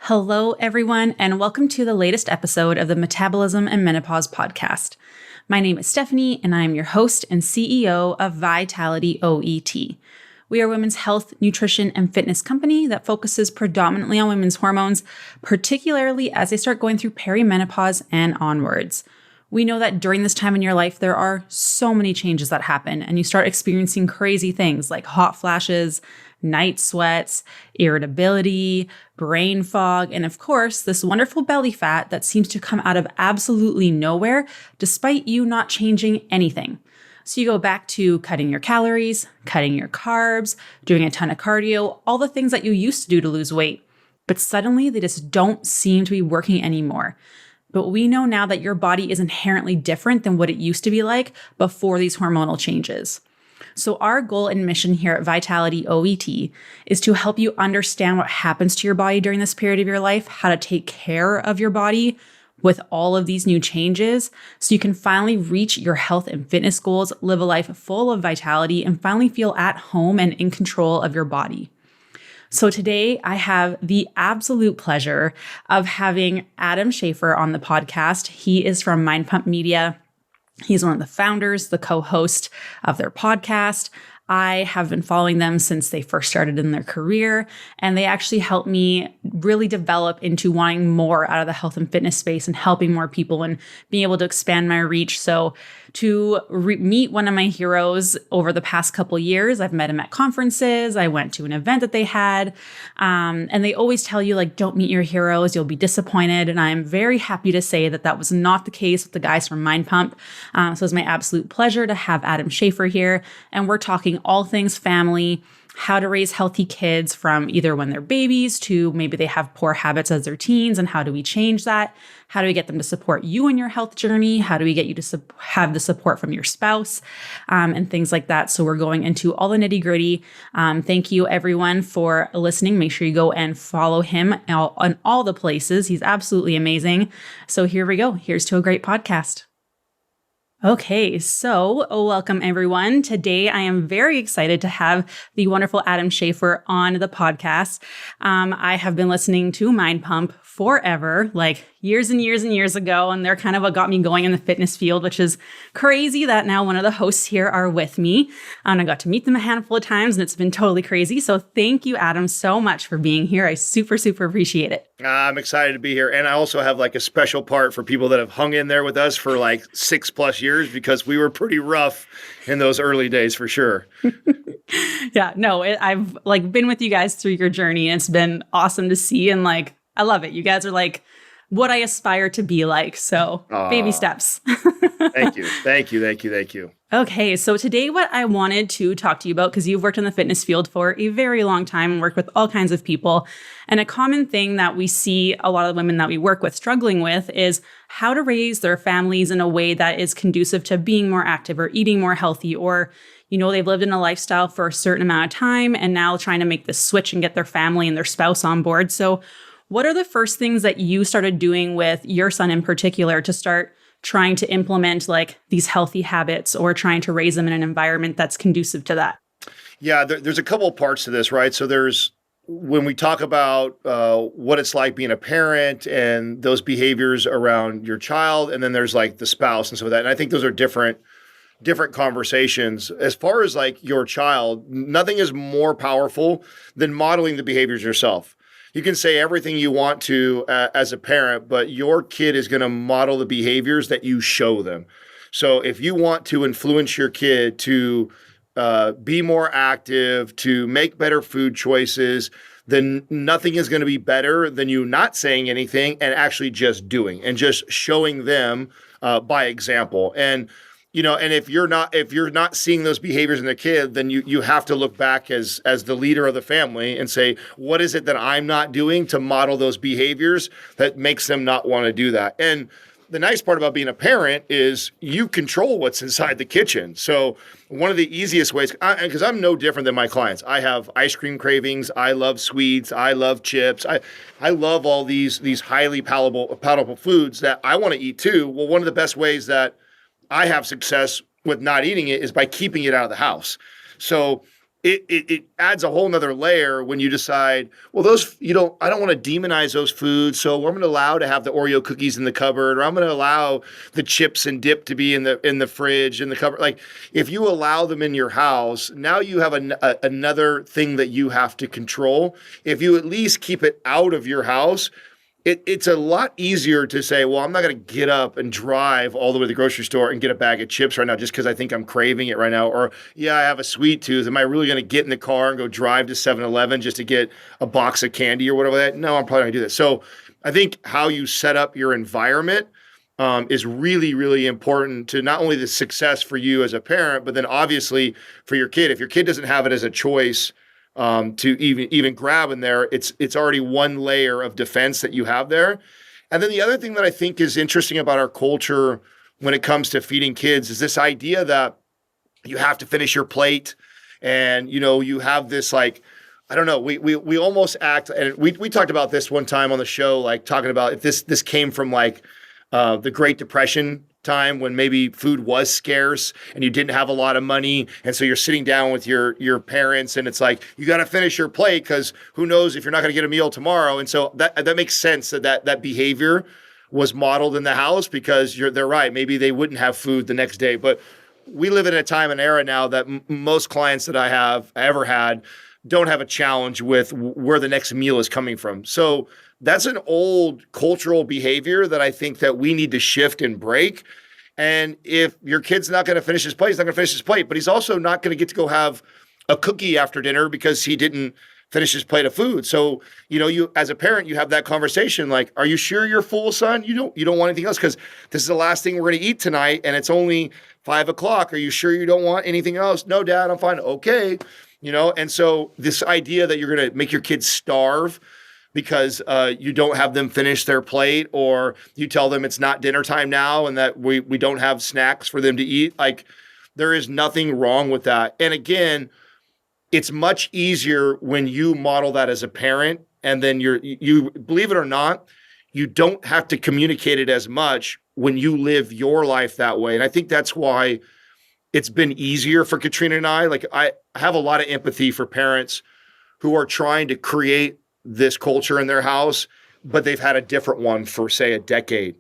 Hello, everyone, and welcome to the latest episode of the Metabolism and Menopause podcast. My name is Stephanie, and I am your host and CEO of Vitality OET. We are a women's health, nutrition, and fitness company that focuses predominantly on women's hormones, particularly as they start going through perimenopause and onwards. We know that during this time in your life, there are so many changes that happen, and you start experiencing crazy things like hot flashes, night sweats, irritability, brain fog, and of course, this wonderful belly fat that seems to come out of absolutely nowhere, despite you not changing anything. So you go back to cutting your calories, cutting your carbs, doing a ton of cardio, all the things that you used to do to lose weight, but suddenly they just don't seem to be working anymore. But we know now that your body is inherently different than what it used to be like before these hormonal changes. So our goal and mission here at Vitality OET is to help you understand what happens to your body during this period of your life, how to take care of your body with all of these new changes, so you can finally reach your health and fitness goals, live a life full of vitality, and finally feel at home and in control of your body. So today I have the absolute pleasure of having Adam Schafer on the podcast. He is from Mind Pump Media. He's one of the founders, the co-host of their podcast. I have been following them since they first started in their career, and they actually helped me really develop into wanting more out of the health and fitness space and helping more people and being able to expand my reach. So to meet one of my heroes over the past couple years, I've met him at conferences. I went to an event that they had, and they always tell you, like, don't meet your heroes, you'll be disappointed. And I'm very happy to say that that was not the case with the guys from Mind Pump. So it's my absolute pleasure to have Adam Schafer here, and we're talking all things family, how to raise healthy kids from either when they're babies to maybe they have poor habits as they're teens, and how do we change that? How do we get them to support you in your health journey? How do we get you to have the support from your spouse, and things like that? So we're going into all the nitty gritty. Thank you everyone for listening. Make sure you go and follow him on all the places. He's absolutely amazing. So here we go. Here's to a great podcast. Okay, so welcome everyone. Today I am very excited to have the wonderful Adam Schafer on the podcast. I have been listening to Mind Pump forever, like years and years and years ago, and they're kind of what got me going in the fitness field, which is crazy that now one of the hosts here are with me. And I got to meet them a handful of times, and it's been totally crazy. So thank you, Adam, so much for being here. I super appreciate it. I'm excited to be here. And I also have like a special part for people that have hung in there with us for like 6+ years, because we were pretty rough in those early days for sure. Yeah, no, I've like been with you guys through your journey, and it's been awesome to see. And like, I love it. You guys are like what I aspire to be like. So baby steps. Thank you. Okay, so today what I wanted to talk to you about, because you've worked in the fitness field for a very long time and worked with all kinds of people. And a common thing that we see a lot of the women that we work with struggling with is how to raise their families in a way that is conducive to being more active or eating more healthy, or, you know, they've lived in a lifestyle for a certain amount of time and now trying to make this switch and get their family and their spouse on board. So what are the first things that you started doing with your son in particular to start trying to implement like these healthy habits or trying to raise them in an environment that's conducive to that? Yeah, there's a couple of parts to this, right? So when we talk about what it's like being a parent and those behaviors around your child, and then there's like the spouse and some of that. And I think those are different conversations. As far as like your child, nothing is more powerful than modeling the behaviors yourself. You can say everything you want to as a parent, but your kid is going to model the behaviors that you show them. So if you want to influence your kid to be more active, to make better food choices, then nothing is going to be better than you not saying anything and actually just doing and just showing them by example. And you know, and if you're not seeing those behaviors in the kid, then you have to look back as the leader of the family and say, what is it that I'm not doing to model those behaviors that makes them not want to do that? And the nice part about being a parent is you control what's inside the kitchen. So one of the easiest ways, because I'm no different than my clients. I have ice cream cravings. I love sweets. I love chips. I love all these highly palatable foods that I want to eat too. Well, one of the best ways that I have success with not eating it is by keeping it out of the house. So it adds a whole nother layer when you decide, well, I don't want to demonize those foods. So I'm going to allow to have the Oreo cookies in the cupboard, or I'm going to allow the chips and dip to be in the fridge, in the cupboard. Like if you allow them in your house, now you have another thing that you have to control. If you at least keep it out of your house, it's a lot easier to say, well, I'm not going to get up and drive all the way to the grocery store and get a bag of chips right now just because I think I'm craving it right now. Or, yeah, I have a sweet tooth. Am I really going to get in the car and go drive to 7-Eleven just to get a box of candy or whatever that? No, I'm probably going to do that. So I think how you set up your environment is really, really important to not only the success for you as a parent, but then obviously for your kid. If your kid doesn't have it as a choice, to even grab in there, it's already one layer of defense that you have there. And then the other thing that I think is interesting about our culture when it comes to feeding kids is this idea that you have to finish your plate, and you have this like, I don't know, we almost act, and we talked about this one time on the show, like talking about if this came from like the Great Depression time when maybe food was scarce and you didn't have a lot of money, and so you're sitting down with your parents and it's like you got to finish your plate because who knows if you're not going to get a meal tomorrow. And so that makes sense that behavior was modeled in the house because they're right, maybe they wouldn't have food the next day. But we live in a time and era now that most clients that I ever had don't have a challenge with where the next meal is coming from. So that's an old cultural behavior that I think that we need to shift and break. And if your kid's not going to finish his plate, he's not going to finish his plate, but he's also not going to get to go have a cookie after dinner because he didn't finish his plate of food. So, you as a parent, you have that conversation like, are you sure you're full, son? You don't want anything else because this is the last thing we're going to eat tonight and it's only 5:00. Are you sure you don't want anything else? No, Dad, I'm fine. Okay. And so this idea that you're going to make your kids starve because you don't have them finish their plate, or you tell them it's not dinner time now and that we don't have snacks for them to eat. Like, there is nothing wrong with that. And again, it's much easier when you model that as a parent, and then you believe it or not, you don't have to communicate it as much when you live your life that way. And I think that's why it's been easier for Katrina and I. Like, I have a lot of empathy for parents who are trying to create this culture in their house, but they've had a different one for, say, a decade.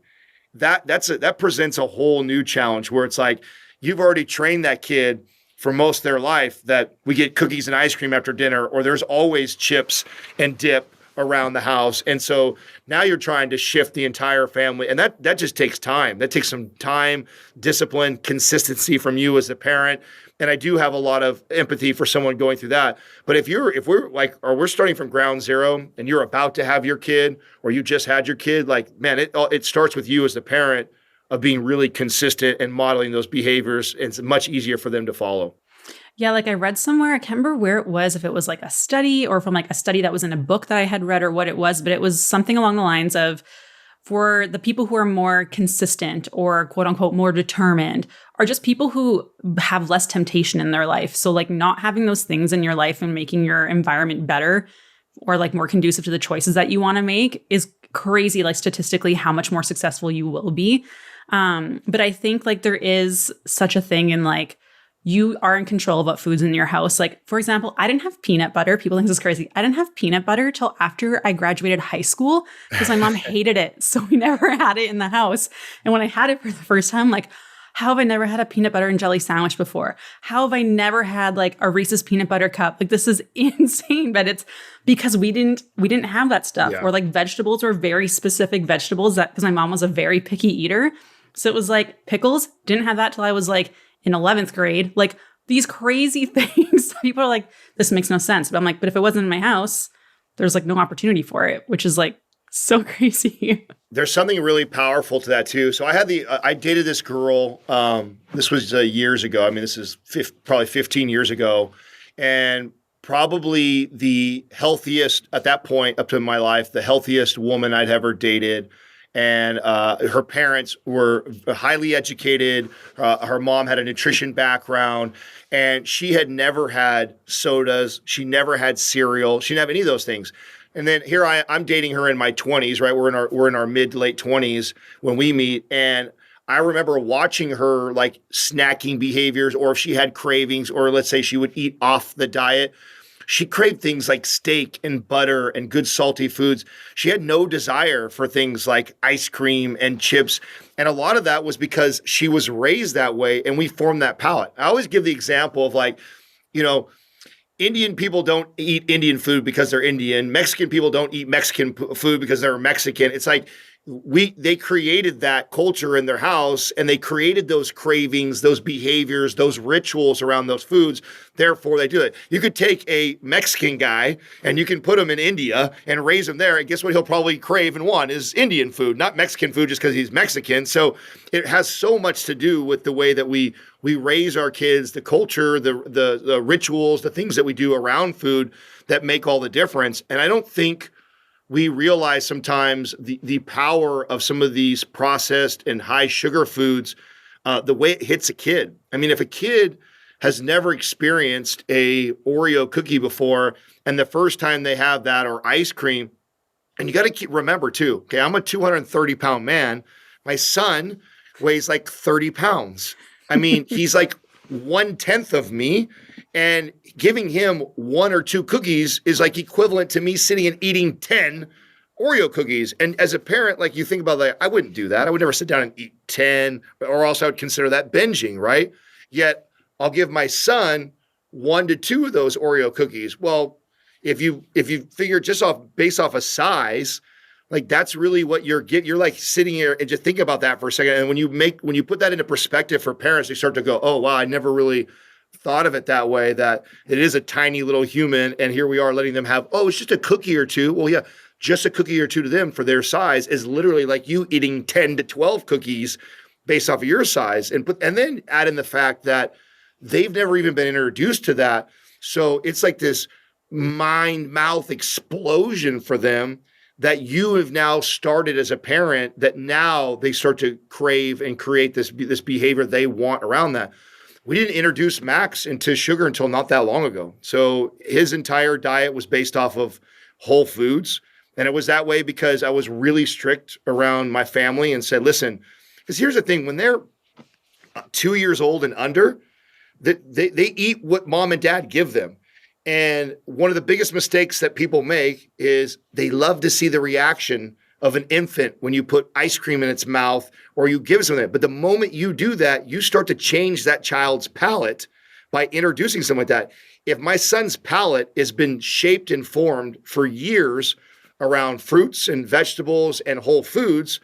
That presents a whole new challenge where it's like you've already trained that kid for most of their life that we get cookies and ice cream after dinner, or there's always chips and dip around the house. And so now you're trying to shift the entire family. And that just takes time. That takes some time, discipline, consistency from you as a parent. And I do have a lot of empathy for someone going through that. But if we're starting from ground zero and you're about to have your kid, or you just had your kid, like, man, it starts with you as the parent of being really consistent and modeling those behaviors. And it's much easier for them to follow. Yeah, like I read somewhere, I can't remember where it was, if it was like a study or from like a study that was in a book that I had read or what it was, but it was something along the lines of, for the people who are more consistent or quote unquote more determined, are just people who have less temptation in their life. So like not having those things in your life and making your environment better or like more conducive to the choices that you want to make is crazy, like statistically how much more successful you will be. But I think like there is such a thing in like, you are in control of what foods in your house. Like, for example, I didn't have peanut butter. People think this is crazy. I didn't have peanut butter till after I graduated high school because my mom hated it. So we never had it in the house. And when I had it for the first time, like, how have I never had a peanut butter and jelly sandwich before? How have I never had like a Reese's peanut butter cup? Like, this is insane, but it's because we didn't have that stuff. Yeah. Or like vegetables were very specific vegetables because my mom was a very picky eater. So it was like pickles, didn't have that till I was like in 11th grade, like these crazy things. People are like, this makes no sense. But I'm like, but if it wasn't in my house, there's like no opportunity for it, which is like so crazy. There's something really powerful to that too. So I dated this girl. This was years ago. I mean, this is probably 15 years ago, and probably the healthiest at that point up to my life, the healthiest woman I'd ever dated. And her parents were highly educated. Her mom had a nutrition background, and she had never had sodas. She never had cereal. She didn't have any of those things. And then I'm dating her in my 20s, right? We're in our mid to late 20s when we meet, and I remember watching her like snacking behaviors, or if she had cravings, or let's say she would eat off the diet, she craved things like steak and butter and good salty foods. She had no desire for things like ice cream and chips. And a lot of that was because she was raised that way and we formed that palate. I always give the example of like, you know, Indian people don't eat Indian food because they're Indian. Mexican people don't eat Mexican food because they're Mexican. It's like they created that culture in their house, and they created those cravings, those behaviors, those rituals around those foods. Therefore, they do it. You could take a Mexican guy and you can put him in India and raise him there, and guess what he'll probably crave and want is Indian food, not Mexican food just because he's Mexican. So it has so much to do with the way that we raise our kids, the culture, the rituals, the things that we do around food that make all the difference. And I don't think we realize sometimes the power of some of these processed and high sugar foods, the way it hits a kid. I mean, if a kid has never experienced a Oreo cookie before, and the first time they have that, or ice cream, and you got to remember too, okay, I'm a 230-pound man. My son weighs like 30 pounds. I mean, he's like 1/10 of me. And giving him 1 or 2 cookies is like equivalent to me sitting and eating 10 Oreo cookies. And as a parent, like you think about that, I wouldn't do that. I would never sit down and eat 10, or else I would consider that binging, right? Yet I'll give my son 1 to 2 of those Oreo cookies. Well, if you figure just based off of size, like that's really what you're getting. You're like sitting here and just think about that for a second. And when you put that into perspective for parents, they start to go, oh, wow, I never really thought of it that way, that it is a tiny little human, and here we are letting them have, oh, it's just a cookie or 2. Well, yeah, just a cookie or 2 to them for their size is literally like you eating 10 to 12 cookies based off of your size. And then add in the fact that they've never even been introduced to that. So it's like this mind-mouth explosion for them that you have now started as a parent, that now they start to crave and create this behavior they want around that. We didn't introduce Max into sugar until not that long ago. So his entire diet was based off of whole foods. And it was that way because I was really strict around my family and said, listen, because here's the thing, when they're 2 years old and under, they eat what mom and dad give them. And one of the biggest mistakes that people make is they love to see the reaction of an infant when you put ice cream in its mouth or you give something. But the moment you do that, you start to change that child's palate by introducing something like that. If my son's palate has been shaped and formed for years around fruits and vegetables and whole foods,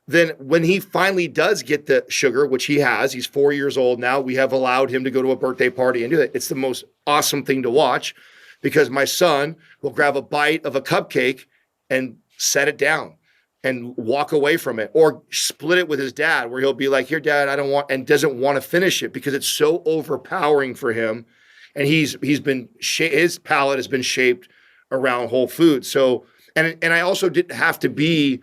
then when he finally does get the sugar, which he has, he's 4 years old now, we have allowed him to go to a birthday party and do that. It's the most awesome thing to watch, because my son will grab a bite of a cupcake and set it down and walk away from it, or split it with his dad, where he'll be like, here, dad, I don't want, and doesn't want to finish it because it's so overpowering for him. And his palate has been shaped around whole foods. So, and I also didn't have to be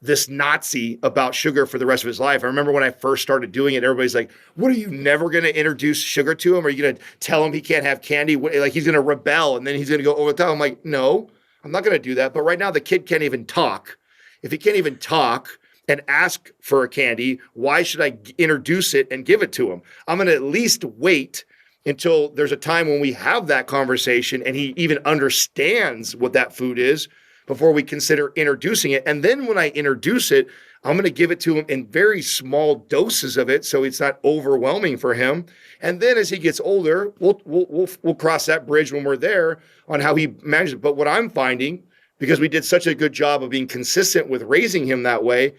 this Nazi about sugar for the rest of his life. I remember when I first started doing it, everybody's like, what, are you never going to introduce sugar to him? Are you going to tell him he can't have candy? Like he's going to rebel and then he's going to go over the top. I'm like, no, I'm not going to do that. But right now the kid can't even talk. If he can't even talk and ask for a candy, why should I introduce it and give it to him? I'm going to at least wait until there's a time when we have that conversation and he even understands what that food is before we consider introducing it. And then when I introduce it, I'm going to give it to him in very small doses of it, so it's not overwhelming for him. And then as he gets older, we'll cross that bridge when we're there on how he manages it. But what I'm finding, because we did such a good job of being consistent with raising him that way,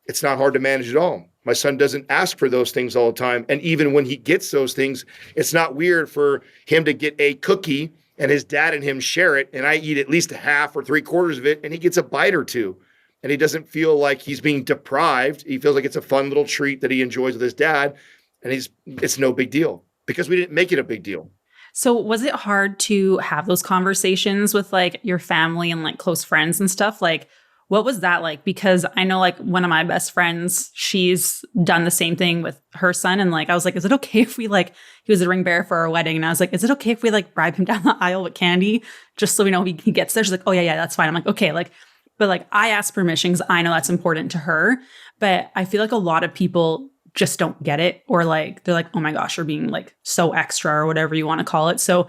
it's not hard to manage at all. My son doesn't ask for those things all the time. And even when he gets those things, it's not weird for him to get a cookie and his dad and him share it, and I eat at least half or 3/4 of it, and he gets a bite or 2. And he doesn't feel like he's being deprived. He feels like it's a fun little treat that he enjoys with his dad, and it's no big deal because we didn't make it a big deal. So was it hard to have those conversations with like your family and like close friends and stuff? Like, what was that like? Because I know like one of my best friends, she's done the same thing with her son. And like, I was like, is it okay if we like, he was a ring bearer for our wedding. And I was like, is it okay if we like bribe him down the aisle with candy just so we know he gets there? She's like, oh yeah, that's fine. I'm like, okay, like But like I ask permission because I know that's important to her. But I feel like a lot of people just don't get it, or like they're like, oh my gosh, you're being like so extra or whatever you want to call it. So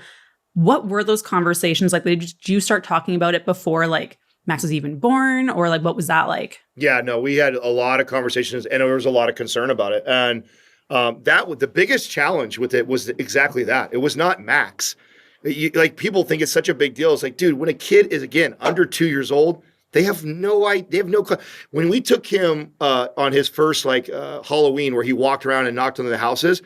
what were those conversations like? Did you start talking about it before like Max was even born, or like what was that like? Yeah, no, we had a lot of conversations and there was a lot of concern about it. And the biggest challenge with it was exactly that. It was not Max. Like people think it's such a big deal. It's like, dude, when a kid is again under 2 years old, they have no idea. They have no. When we took him on his first Halloween, where he walked around and knocked on the houses,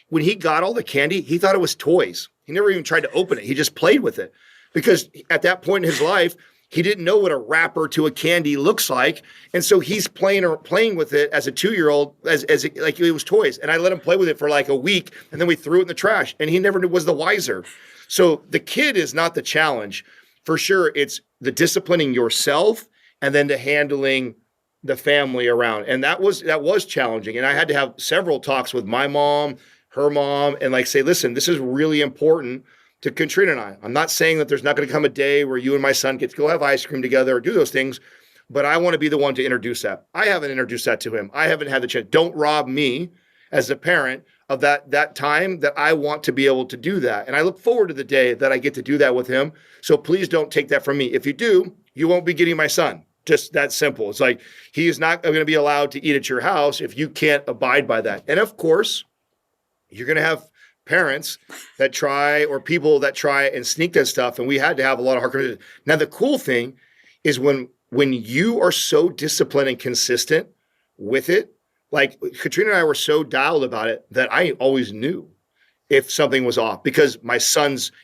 when he got all the candy, he thought it was toys. He never even tried to open it. He just played with it because at that point in his life, he didn't know what a wrapper to a candy looks like, and so he's playing with it as a 2-year-old as like it was toys. And I let him play with it for like a week, and then we threw it in the trash, and he never was the wiser. So the kid is not the challenge. For sure, it's the disciplining yourself and then the handling the family around. And that was challenging. And I had to have several talks with my mom, her mom, and like say, listen, this is really important to Katrina and I. I'm not saying that there's not going to come a day where you and my son get to go have ice cream together or do those things, but I want to be the one to introduce that. I haven't introduced that to him. I haven't had the chance. Don't rob me as a parent of that time that I want to be able to do that. And I look forward to the day that I get to do that with him. So please don't take that from me. If you do, you won't be getting my son. Just that simple. It's like, he is not going to be allowed to eat at your house if you can't abide by that. And of course, you're going to have parents that try, or people that try and sneak that stuff. And we had to have a lot of hard conversations. Now, the cool thing is when you are so disciplined and consistent with it, like Katrina and I were so dialed about it that I always knew if something was off, because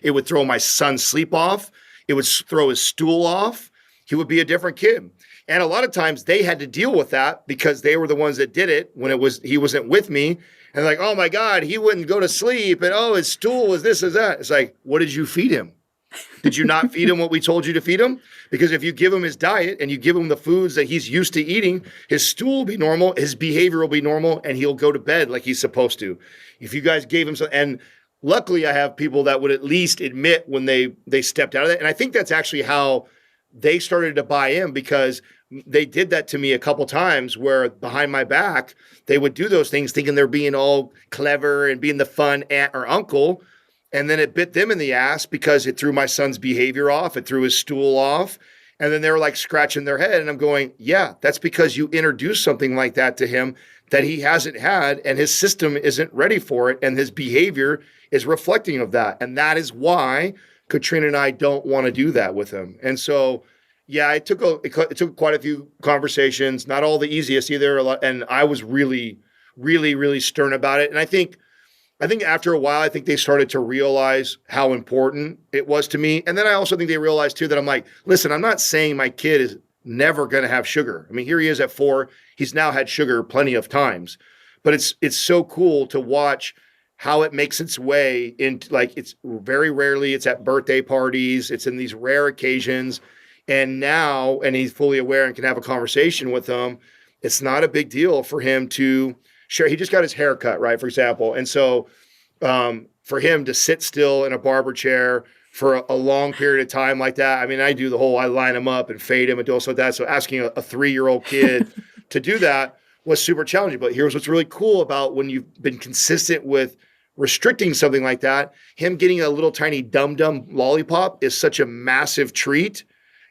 it would throw my son's sleep off. It would throw his stool off. He would be a different kid. And a lot of times they had to deal with that because they were the ones that did it when he wasn't with me. And like, oh my God, he wouldn't go to sleep. And oh, his stool was this, is that. It's like, what did you feed him? Did you not feed him what we told you to feed him? Because if you give him his diet and you give him the foods that he's used to eating, his stool will be normal, his behavior will be normal, and he'll go to bed like he's supposed to. If you guys gave him some, and luckily I have people that would at least admit when they stepped out of that. And I think that's actually how they started to buy in, because they did that to me a couple times where behind my back, they would do those things thinking they're being all clever and being the fun aunt or uncle. And then it bit them in the ass because it threw my son's behavior off. It threw his stool off. And then they were like scratching their head. And I'm going, yeah, that's because you introduced something like that to him that he hasn't had, and his system isn't ready for it. And his behavior is reflecting of that. And that is why Katrina and I don't want to do that with him. And so, yeah, it took quite a few conversations, not all the easiest either. And I was really, really, really stern about it. And I think after a while, I think they started to realize how important it was to me. And then I also think they realized too that I'm like, listen, I'm not saying my kid is never going to have sugar. I mean, here he is at 4. He's now had sugar plenty of times, but it's so cool to watch how it makes its way into, like, it's very rarely it's at birthday parties. It's in these rare occasions. And now, and he's fully aware and can have a conversation with them. It's not a big deal for him to share. He just got his hair cut, right, for example. And so for him to sit still in a barber chair for a long period of time like that, I mean, I line him up and fade him and do all sorts of that. So asking a 3-year-old kid to do that was super challenging. But here's what's really cool about when you've been consistent with restricting something like that, him getting a little tiny dum-dum lollipop is such a massive treat.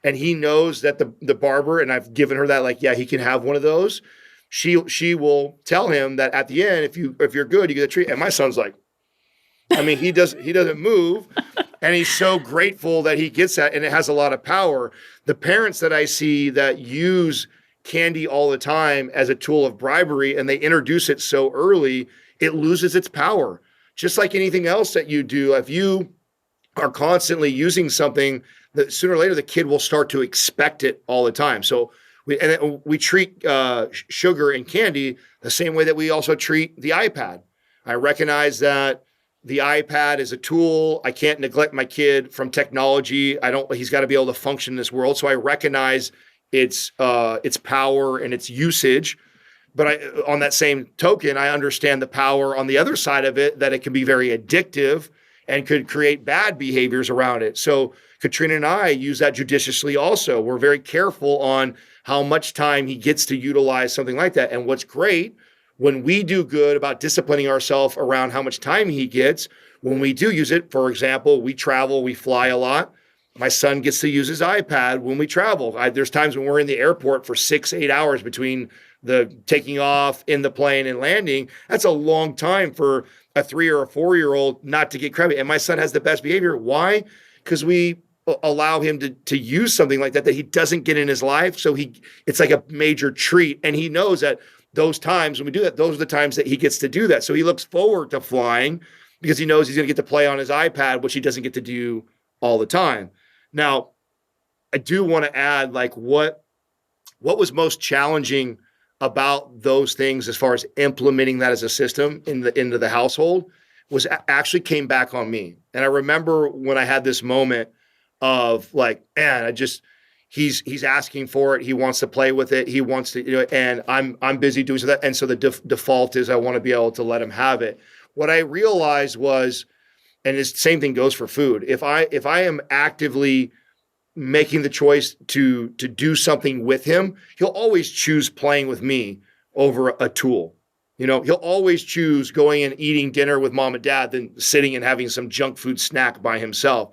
And he knows that the barber, and I've given her that, like, yeah, he can have one of those. She will tell him that at the end, if you're good, you get a treat. And my son's like, I mean, he doesn't move, and he's so grateful that he gets that, and it has a lot of power. The parents that I see that use candy all the time as a tool of bribery, and they introduce it so early, it loses its power. Just like anything else that you do, if you are constantly using something, that sooner or later the kid will start to expect it all the time. So we treat sugar and candy the same way that we also treat the iPad. I recognize that the iPad is a tool. I can't neglect my kid from technology. He's got to be able to function in this world. So I recognize its power and its usage. But on that same token, I understand the power on the other side of it, that it can be very addictive and could create bad behaviors around it. So Katrina and I use that judiciously also. We're very careful on how much time he gets to utilize something like that. And what's great, when we do good about disciplining ourselves around how much time he gets, when we do use it, for example, we travel, we fly a lot. My son gets to use his iPad when we travel. There's times when we're in the airport for 6-8 hours between the taking off in the plane and landing. That's a long time for a 3 or a 4-year-old not to get crabby. And my son has the best behavior. Why? Because we allow him to use something like that he doesn't get in his life. So it's like a major treat. And he knows that those times when we do that, those are the times that he gets to do that. So he looks forward to flying because he knows he's going to get to play on his iPad, which he doesn't get to do all the time. Now, I do want to add, like, what was most challenging about those things as far as implementing that as a system into the household was actually came back on me. And I remember when I had this moment of like, man, he's asking for it. He wants to play with it. He wants to, and I'm busy doing that. And so the default is I want to be able to let him have it. What I realized was, and the same thing goes for food. If I am actively making the choice to do something with him, he'll always choose playing with me over a tool. He'll always choose going and eating dinner with mom and dad than sitting and having some junk food snack by himself.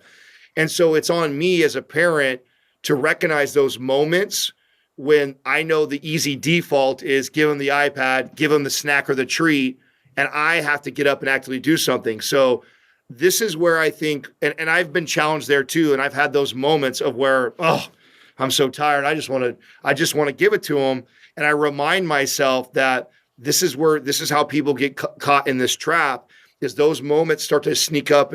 And so it's on me as a parent to recognize those moments when I know the easy default is give him the iPad, give him the snack or the treat, and I have to get up and actively do something. So this is where I think, and I've been challenged there too, and I've had those moments of where, I'm so tired. I just want to give it to him. And I remind myself that this is how people get caught in this trap, is those moments start to sneak up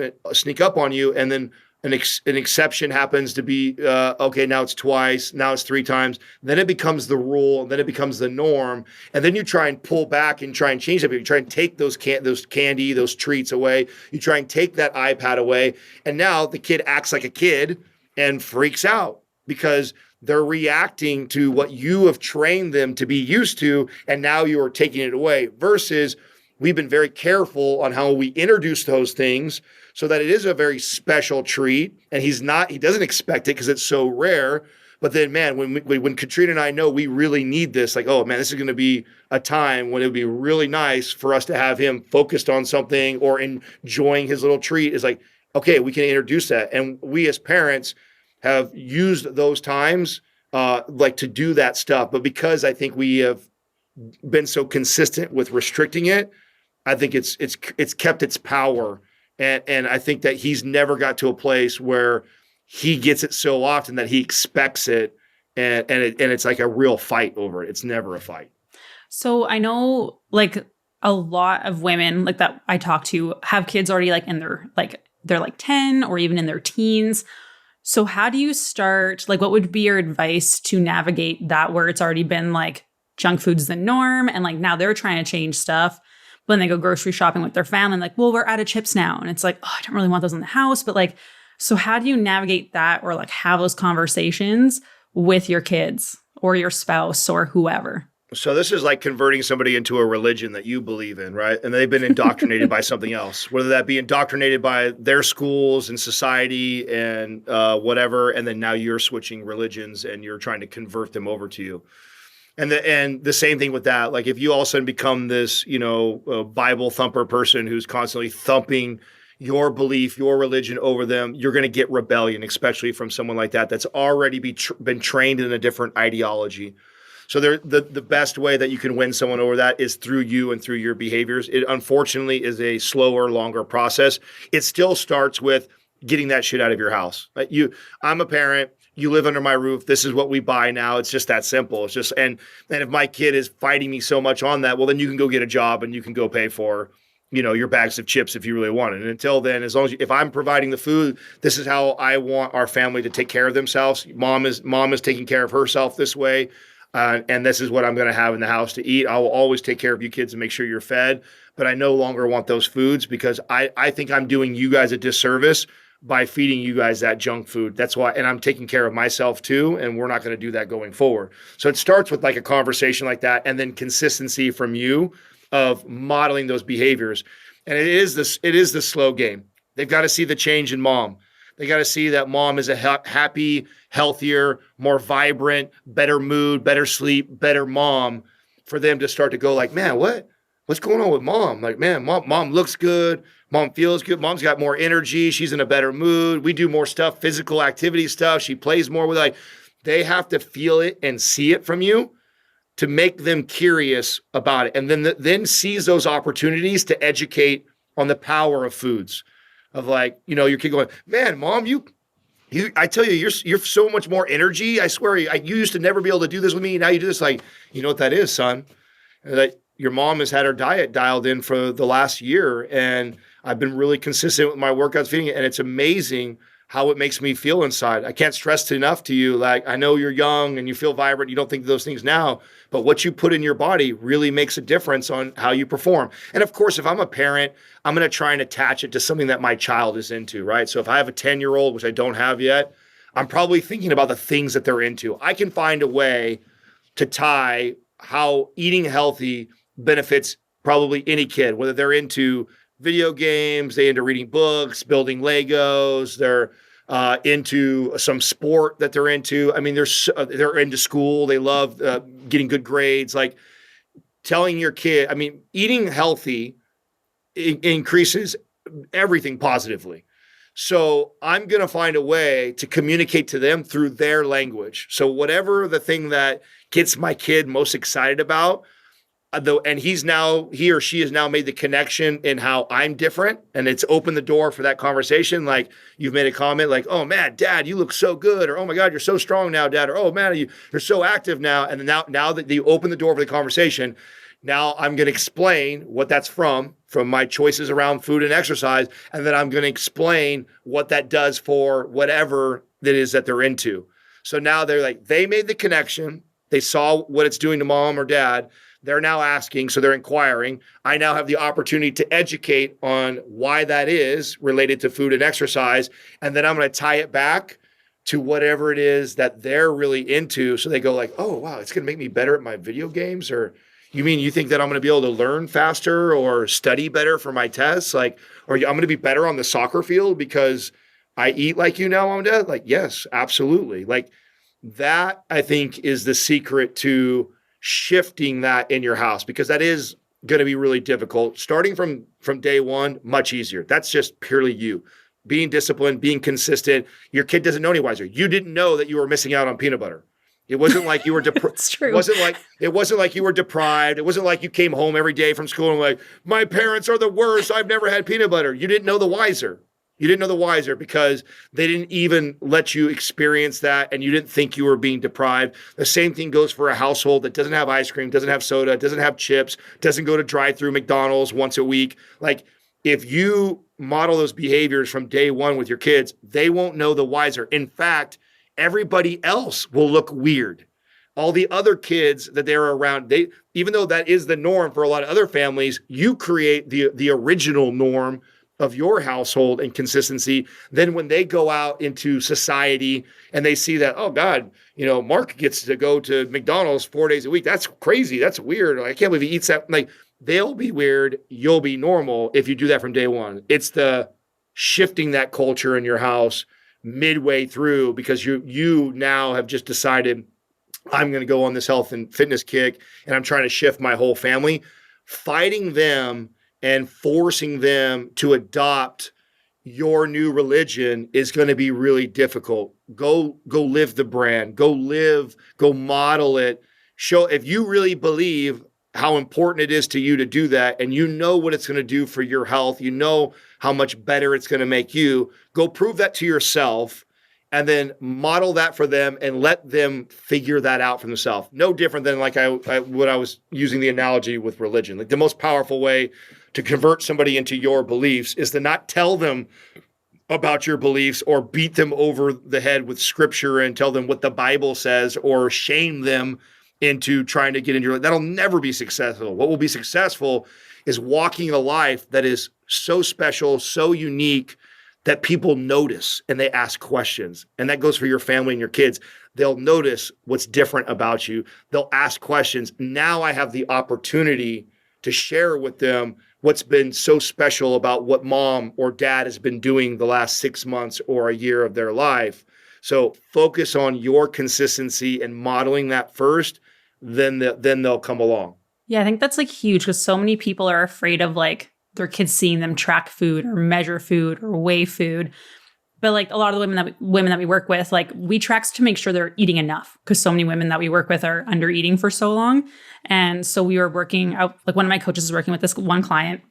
on you, and then an exception happens to be, okay, now it's twice, now it's 3 times. Then it becomes the rule, then it becomes the norm. And then you try and pull back and try and change it. You try and take those candy, those treats away. You try and take that iPad away. And now the kid acts like a kid and freaks out because they're reacting to what you have trained them to be used to. And now you are taking it away, versus we've been very careful on how we introduce those things so that it is a very special treat, and he doesn't expect it because it's so rare. But then, man, when Katrina and I know we really need this, like, oh man, this is going to be a time when it would be really nice for us to have him focused on something or enjoying his little treat, is like, okay, we can introduce that. And we as parents have used those times like to do that stuff. But because I think we have been so consistent with restricting it, I think it's kept its power. And I think that he's never got to a place where he gets it so often that he expects it, and it's like a real fight over it. It's never a fight. So I know, like, a lot of women like that I talk to have kids already like in their they're like 10 or even in their teens. So how do you start, like, what would be your advice to navigate that, where it's already been like junk food's the norm and like now they're trying to change stuff? When they go grocery shopping with their family, like, well, we're out of chips now. And it's like, oh, I don't really want those in the house. But like, so how do you navigate that, or like have those conversations with your kids or your spouse or whoever? So this is like converting somebody into a religion that you believe in, right? And they've been indoctrinated by something else, whether that be indoctrinated by their schools and society and whatever. And then now you're switching religions and you're trying to convert them over to you. And the same thing with that. Like, if you all of a sudden become this, Bible thumper person who's constantly thumping your belief, your religion over them, you're going to get rebellion, especially from someone like that that's already been trained in a different ideology. So the best way that you can win someone over that is through you and through your behaviors. It unfortunately is a slower, longer process. It still starts with getting that shit out of your house. Like, I'm a parent. You live under my roof. This is what we buy now. It's just that simple. It's just, and if my kid is fighting me so much on that, well, then you can go get a job and you can go pay for, your bags of chips if you really want it. And until then, as long as if I'm providing the food, this is how I want our family to take care of themselves. Mom is taking care of herself this way. And this is what I'm going to have in the house to eat. I will always take care of you kids and make sure you're fed. But I no longer want those foods because I think I'm doing you guys a disservice by feeding you guys that junk food. That's why, and I'm taking care of myself too, and we're not going to do that going forward. So it starts with like a conversation like that, and then consistency from you of modeling those behaviors. And it is the slow game. They've got to see the change in mom. They got to see that mom is a happy, healthier, more vibrant, better mood, better sleep, better mom, for them to start to go like, man, what's going on with mom? Like, man, mom looks good. Mom feels good. Mom's got more energy. She's in a better mood. We do more stuff, physical activity stuff. She plays more with, like, they have to feel it and see it from you to make them curious about it. And then seize those opportunities to educate on the power of foods. Of, like, your kid going, man, mom, I tell you, you're so much more energy. I swear, you used to never be able to do this with me. Now you do this. Like, you know what that is, son? That your mom has had her diet dialed in for the last year, and I've been really consistent with my workouts, feeding it, and it's amazing how it makes me feel inside. I can't stress it enough to you. Like, I know you're young and you feel vibrant. You don't think of those things now, but what you put in your body really makes a difference on how you perform. And of course, if I'm a parent, I'm going to try and attach it to something that my child is into, right? So if I have a 10-year-old, which I don't have yet, I'm probably thinking about the things that they're into. I can find a way to tie how eating healthy benefits probably any kid, whether they're into video games, they're into reading books, building Legos, they're into some sport that they're into. I mean, they're into school. They love getting good grades. Like, telling your kid, I mean, eating healthy increases everything positively. So I'm going to find a way to communicate to them through their language. So whatever the thing that gets my kid most excited about, and he or she has now made the connection in how I'm different, and it's opened the door for that conversation. Like, you've made a comment like, oh man, dad, you look so good, or oh my God, you're so strong now, dad, or oh man, you're so active now. And then now that you open the door for the conversation, now I'm going to explain what that's from my choices around food and exercise. And then I'm going to explain what that does for whatever that is that they're into. So now they made the connection. They saw what it's doing to mom or dad. They're now asking, so they're inquiring. I now have the opportunity to educate on why that is related to food and exercise. And then I'm going to tie it back to whatever it is that they're really into. So they go like, oh, wow, it's going to make me better at my video games? Or you mean you think that I'm going to be able to learn faster or study better for my tests? Like, or I'm going to be better on the soccer field because I eat like you now, Mom and Dad? Like, yes, absolutely. Like, that, I think, is the secret to shifting that in your house, because that is going to be really difficult. Starting from day one, much easier. That's just purely you. Being disciplined, being consistent. Your kid doesn't know any wiser. You didn't know that you were missing out on peanut butter. It wasn't like you were That's true. It wasn't like you were deprived. It wasn't like you came home every day from school and like, my parents are the worst. I've never had peanut butter. You didn't know the wiser. You didn't know the wiser because they didn't even let you experience that, and you didn't think you were being deprived. The same thing goes for a household that doesn't have ice cream, doesn't have soda, doesn't have chips, doesn't go to drive-through McDonald's once a week. Like, if you model those behaviors from day one with your kids, they won't know the wiser. In fact, everybody else will look weird. All the other kids that they're around, even though that is the norm for a lot of other families, you create the original norm of your household and consistency. Then when they go out into society and they see that, oh God, Mark gets to go to McDonald's 4 days a week. That's crazy. That's weird. I can't believe he eats that. Like, they'll be weird. You'll be normal if you do that from day one. It's the shifting that culture in your house midway through, because you now have just decided, I'm going to go on this health and fitness kick, and I'm trying to shift my whole family. Fighting them and forcing them to adopt your new religion is going to be really difficult. Go live the brand. Go model it. Show, if you really believe how important it is to you to do that, and you know what it's going to do for your health, you know how much better it's going to make you, go prove that to yourself, and then model that for them and let them figure that out for themselves. No different than like what I was using the analogy with religion. Like, the most powerful way to convert somebody into your beliefs is to not tell them about your beliefs or beat them over the head with scripture and tell them what the Bible says or shame them into trying to get into your life. That'll never be successful. What will be successful is walking a life that is so special, so unique, that people notice and they ask questions. And that goes for your family and your kids. They'll notice what's different about you. They'll ask questions. Now I have the opportunity to share with them what's been so special about what mom or dad has been doing the last 6 months or a year of their life. So focus on your consistency and modeling that first, then they'll come along. Yeah, I think that's like huge because so many people are afraid of like their kids seeing them track food or measure food or weigh food. But like a lot of the women that we work with, like we track to make sure they're eating enough because so many women that we work with are under eating for so long. And so we were working out, like one of my coaches is working with this one client,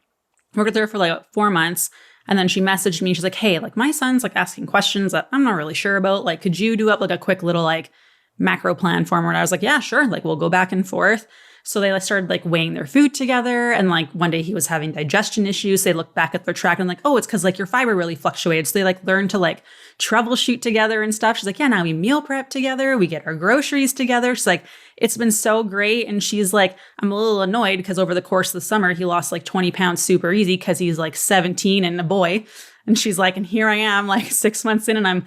worked with her for like 4 months. And then she messaged me. She's like, hey, like my son's like asking questions that I'm not really sure about. Like, could you do up like a quick little like macro plan for him? And I was like, yeah, sure. Like we'll go back and forth. So they started like weighing their food together. And like one day he was having digestion issues. They looked back at their track and like, oh, it's because like your fiber really fluctuated. So they like learned to like troubleshoot together and stuff. She's like, yeah, now we meal prep together. We get our groceries together. She's like, it's been so great. And she's like, I'm a little annoyed because over the course of the summer, he lost like 20 pounds super easy because he's like 17 and a boy. And she's like, and here I am like 6 months in and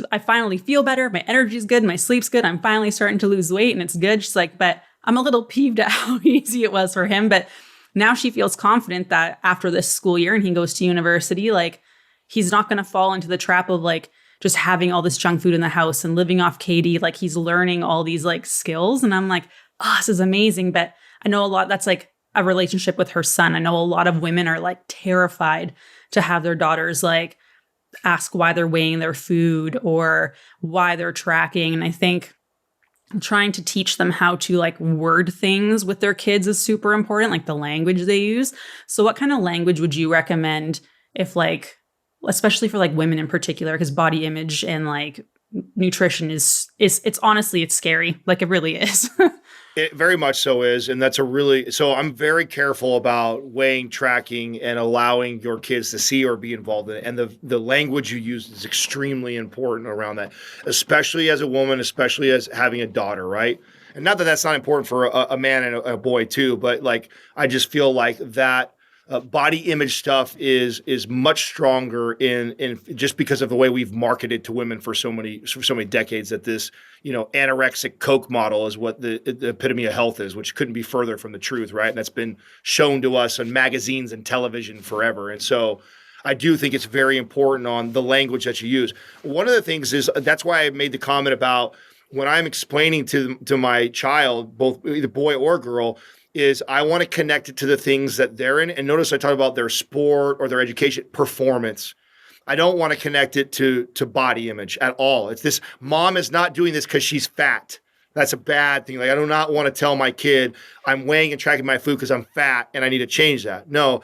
I finally feel better. My energy's good. My sleep's good. I'm finally starting to lose weight and it's good. She's like, but I'm a little peeved at how easy it was for him. But now she feels confident that after this school year and he goes to university, like he's not going to fall into the trap of like just having all this junk food in the house and living off KD. Like he's learning all these like skills. And I'm like, oh, this is amazing. But I know a lot, that's like a relationship with her son. I know a lot of women are like terrified to have their daughters like ask why they're weighing their food or why they're tracking. And I think trying to teach them how to like word things with their kids is super important, like the language they use. So what kind of language would you recommend if like, especially for like women in particular, because body image and like nutrition is it's honestly, it's scary. Like it really is. It very much so is. And so I'm very careful about weighing, tracking, and allowing your kids to see or be involved in it. And the language you use is extremely important around that, especially as a woman, especially as having a daughter, right? And not that that's not important for a man and a boy too, but like, I just feel like that body image stuff is much stronger in just because of the way we've marketed to women for so many decades, that this, anorexic Coke model is what the epitome of health is, which couldn't be further from the truth, right? And that's been shown to us on magazines and television forever. And so I do think it's very important on the language that you use. One of the things is, that's why I made the comment about when I'm explaining to my child, both either boy or girl, is I want to connect it to the things that they're in. And notice I talk about their sport or their education, performance. I don't want to connect it to body image at all. It's this, mom is not doing this because she's fat. That's a bad thing. Like, I do not want to tell my kid I'm weighing and tracking my food because I'm fat and I need to change that. No,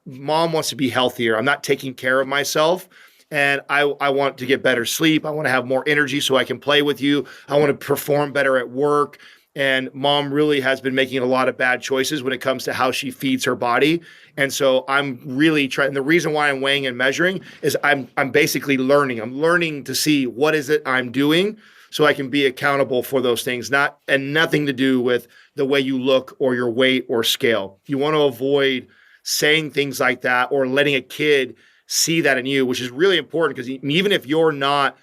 mom wants to be healthier. I'm not taking care of myself. And I want to get better sleep. I want to have more energy so I can play with you. I want to perform better at work. And mom really has been making a lot of bad choices when it comes to how she feeds her body. And so I'm really trying. The reason why I'm weighing and measuring is I'm basically learning. I'm learning to see what is it I'm doing so I can be accountable for those things, nothing to do with the way you look or your weight or scale. You want to avoid saying things like that or letting a kid see that in you, which is really important, because even if you're not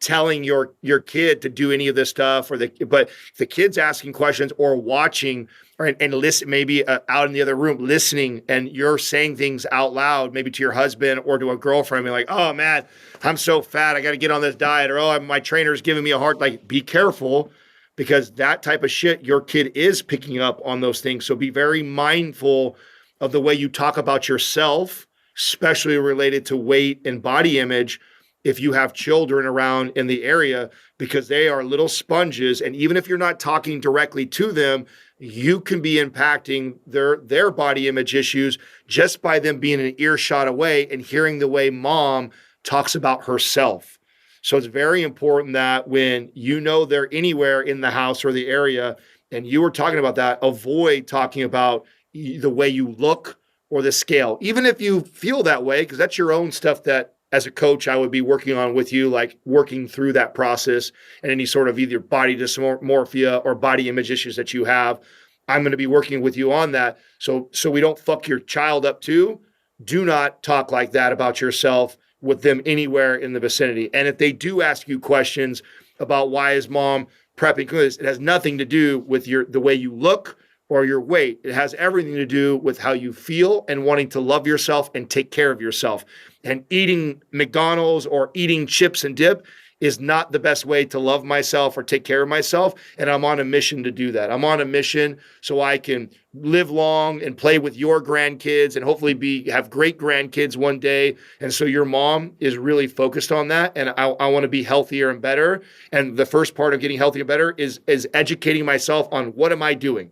telling your kid to do any of this stuff, but the kid's asking questions or watching and listen, maybe out in the other room listening, and you're saying things out loud, maybe to your husband or to a girlfriend, like, oh man, I'm so fat, I got to get on this diet, or oh, my trainer's giving me a hard, like, be careful, because that type of shit, your kid is picking up on those things. So be very mindful of the way you talk about yourself, especially related to weight and body image, if you have children around in the area, because they are little sponges. And even if you're not talking directly to them, you can be impacting their body image issues just by them being an earshot away and hearing the way mom talks about herself. So it's very important that when they're anywhere in the house or the area, and you were talking about that, avoid talking about the way you look or the scale, even if you feel that way, because that's your own stuff that, as a coach, I would be working on with you, like working through that process and any sort of either body dysmorphia or body image issues that you have. I'm going to be working with you on that. So we don't fuck your child up too. Do not talk like that about yourself with them anywhere in the vicinity. And if they do ask you questions about why is mom prepping, it has nothing to do with the way you look or your weight. It has everything to do with how you feel and wanting to love yourself and take care of yourself. And eating McDonald's or eating chips and dip is not the best way to love myself or take care of myself. And I'm on a mission to do that. I'm on a mission so I can live long and play with your grandkids and hopefully have great grandkids one day. And so your mom is really focused on that. And I want to be healthier and better. And the first part of getting healthier and better is educating myself on what am I doing?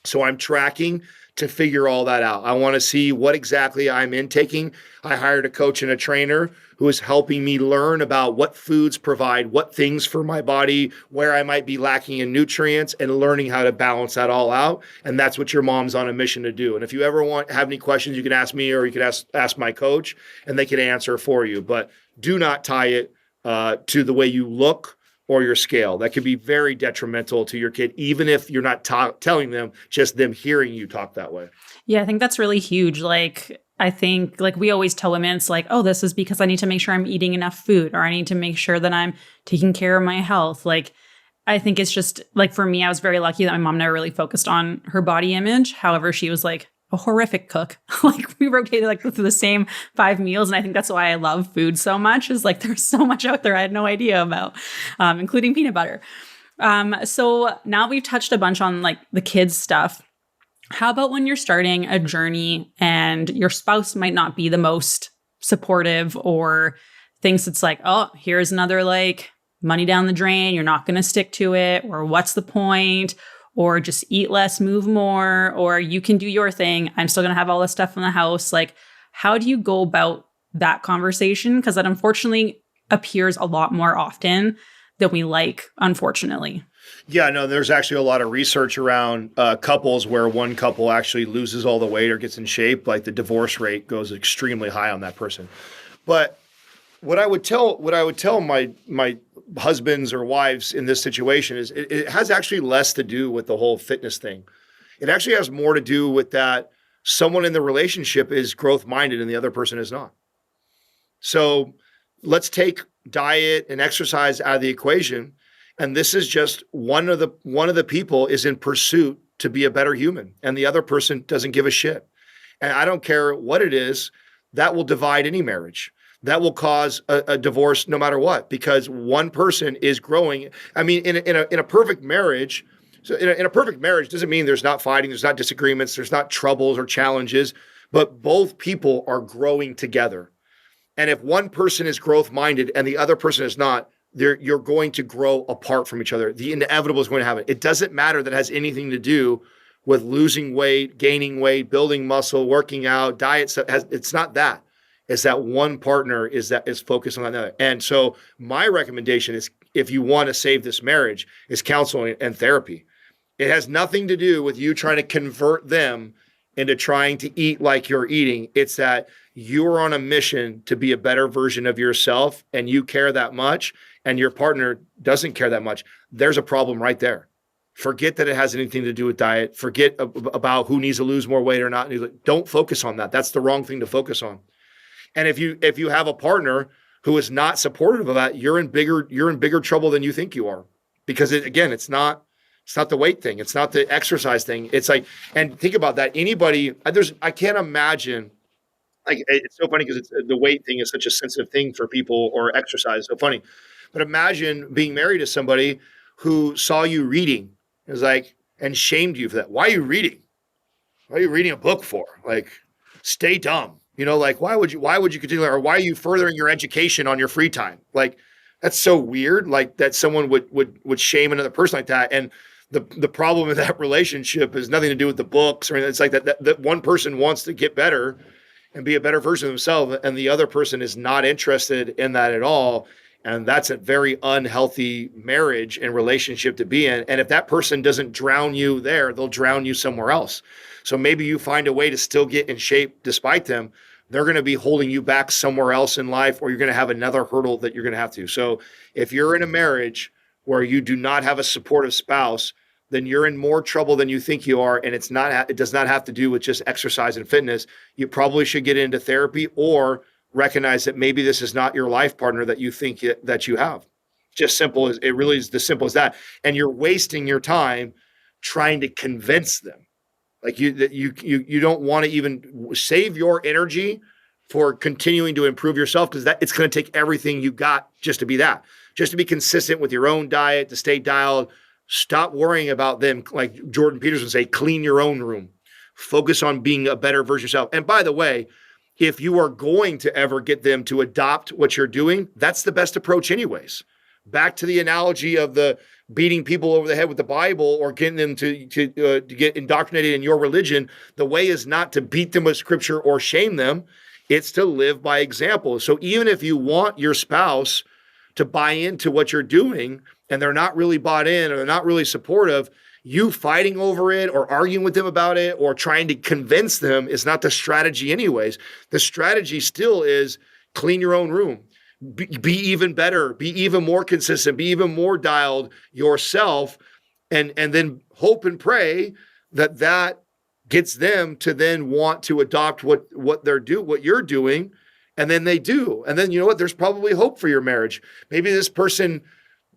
So I'm tracking to figure all that out. I want to see what exactly I'm intaking. I hired a coach and a trainer who is helping me learn about what foods provide what things for my body, where I might be lacking in nutrients, and learning how to balance that all out. And that's what your mom's on a mission to do. And if you ever have any questions, you can ask me or you can ask my coach, and they can answer for you. But do not tie it to the way you look or your scale. That could be very detrimental to your kid, even if you're not telling them, just them hearing you talk that way. Yeah, I think that's really huge. Like, I think like we always tell women, it's like, oh, this is because I need to make sure I'm eating enough food, or I need to make sure that I'm taking care of my health. Like, I think it's just like, for me, I was very lucky that my mom never really focused on her body image. However, she was like a horrific cook. Like, we rotated like through the same 5 meals. And I think that's why I love food so much, is like, there's so much out there I had no idea about, including peanut butter. So now we've touched a bunch on like the kids stuff. How about when you're starting a journey and your spouse might not be the most supportive, or thinks it's like, oh, here's another like money down the drain, you're not going to stick to it, or what's the point? Or just eat less, move more, or you can do your thing, I'm still going to have all this stuff in the house. Like, how do you go about that conversation? Because that unfortunately appears a lot more often than we like, unfortunately. Yeah, no, there's actually a lot of research around couples where one couple actually loses all the weight or gets in shape. Like, the divorce rate goes extremely high on that person. But what I would tell my husbands or wives in this situation is it has actually less to do with the whole fitness thing. It actually has more to do with that someone in the relationship is growth minded and the other person is not. So let's take diet and exercise out of the equation. And this is just one of the people is in pursuit to be a better human, and the other person doesn't give a shit. And I don't care what it is, that will divide any marriage. That will cause a divorce no matter what, because one person is growing. I mean, in a perfect marriage, so in a perfect marriage doesn't mean there's not fighting, there's not disagreements, there's not troubles or challenges, but both people are growing together. And if one person is growth minded and the other person is not, you're going to grow apart from each other. The inevitable is going to happen. It doesn't matter that it has anything to do with losing weight, gaining weight, building muscle, working out, diet. It's not that. It's that one partner is focused on another. And so my recommendation is, if you want to save this marriage, is counseling and therapy. It has nothing to do with you trying to convert them into trying to eat like you're eating. It's that you're on a mission to be a better version of yourself, and you care that much, and your partner doesn't care that much. There's a problem right there. Forget that it has anything to do with diet. Forget about who needs to lose more weight or not. Don't focus on that. That's the wrong thing to focus on. And if you have a partner who is not supportive of that, you're in bigger trouble than you think you are. Because it's not the weight thing. It's not the exercise thing. It's like, and think about that. I can't imagine, like, it's so funny because the weight thing is such a sensitive thing for people, or exercise is so funny. But imagine being married to somebody who saw you reading, is like, and shamed you for that. Why are you reading? What are you reading a book for? Like, stay dumb. Like, why would you continue, or why are you furthering your education on your free time? Like, that's so weird. Like, that someone would shame another person like that. And the problem in that relationship has nothing to do with the books or anything. It's like that one person wants to get better and be a better version of themselves, and the other person is not interested in that at all. And that's a very unhealthy marriage and relationship to be in. And if that person doesn't drown you there, they'll drown you somewhere else. So maybe you find a way to still get in shape despite them. They're going to be holding you back somewhere else in life, or you're going to have another hurdle that you're going to have to. So if you're in a marriage where you do not have a supportive spouse, then you're in more trouble than you think you are. And it does not have to do with just exercise and fitness. You probably should get into therapy, or recognize that maybe this is not your life partner that you think that you have. Just simple as it really is, as simple as that. And you're wasting your time trying to convince them. Like you don't want to even save your energy for continuing to improve yourself, because that it's going to take everything you got just to be that, just to be consistent with your own diet, to stay dialed. Stop worrying about them. Like Jordan Peterson would say, clean your own room. Focus on being a better version of yourself. And by the way, if you are going to ever get them to adopt what you're doing, that's the best approach anyways. Back to the analogy of the beating people over the head with the Bible or getting them to get indoctrinated in your religion. The way is not to beat them with scripture or shame them. It's to live by example. So even if you want your spouse to buy into what you're doing and they're not really bought in or they're not really supportive, you fighting over it or arguing with them about it or trying to convince them is not the strategy anyways. The strategy still is clean your own room. Be even better, be even more consistent, be even more dialed yourself, and then hope and pray that gets them to then want to adopt what you're doing, and then they do. And then you know what? There's probably hope for your marriage. Maybe this person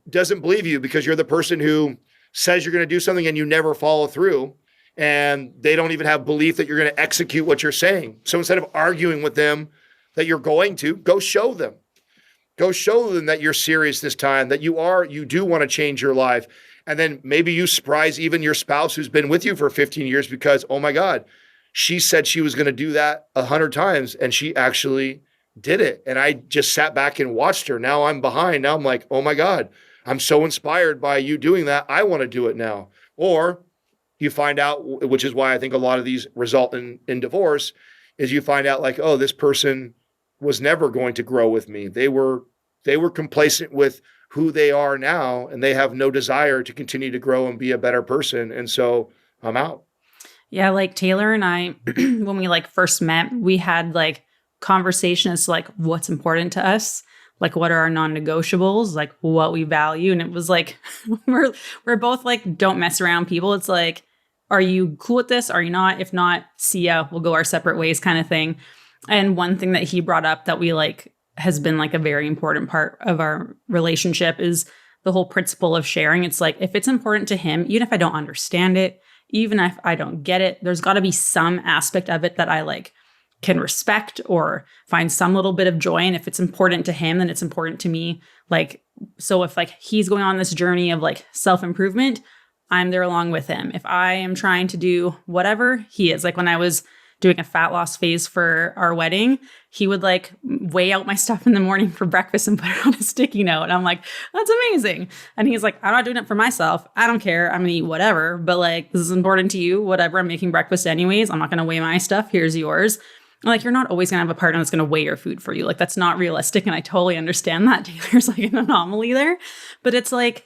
doesn't believe you because you're the person who says you're going to do something and you never follow through, and they don't even have belief that you're going to execute what you're saying. So instead of arguing with them that you're going to, go show them. Go show them that you're serious this time, that you do want to change your life. And then maybe you surprise even your spouse who's been with you for 15 years because, oh my God, she said she was going to do that 100 times and she actually did it. And I just sat back and watched her. Now I'm behind. Now I'm like, oh my God, I'm so inspired by you doing that. I want to do it now. Or you find out, which is why I think a lot of these result in divorce, is you find out like, oh, this person was never going to grow with me. They were complacent with who they are now, and they have no desire to continue to grow and be a better person. And so I'm out. Yeah, like Taylor and I, when we like first met, we had like conversations like what's important to us, like what are our non-negotiables, like what we value. And it was like we're both like don't mess around people. It's like, are you cool with this? Are you not? If not, see ya. We'll go our separate ways kind of thing. And one thing that he brought up that we like has been like a very important part of our relationship is the whole principle of sharing. It's like, if it's important to him, even if I don't understand it, even if I don't get it, there's got to be some aspect of it that I like can respect or find some little bit of joy. And if it's important to him, then it's important to me. Like, so if like he's going on this journey of like self-improvement, I'm there along with him. If I am trying to do whatever, he is. Like when I was doing a fat loss phase for our wedding, he would like weigh out my stuff in the morning for breakfast and put it on a sticky note. And I'm like, that's amazing. And he's like, I'm not doing it for myself. I don't care. I'm going to eat whatever. But like, this is important to you. Whatever. I'm making breakfast anyways. I'm not going to weigh my stuff. Here's yours. And like, you're not always going to have a partner that's going to weigh your food for you. Like, that's not realistic. And I totally understand that. Taylor's like an anomaly there. But it's like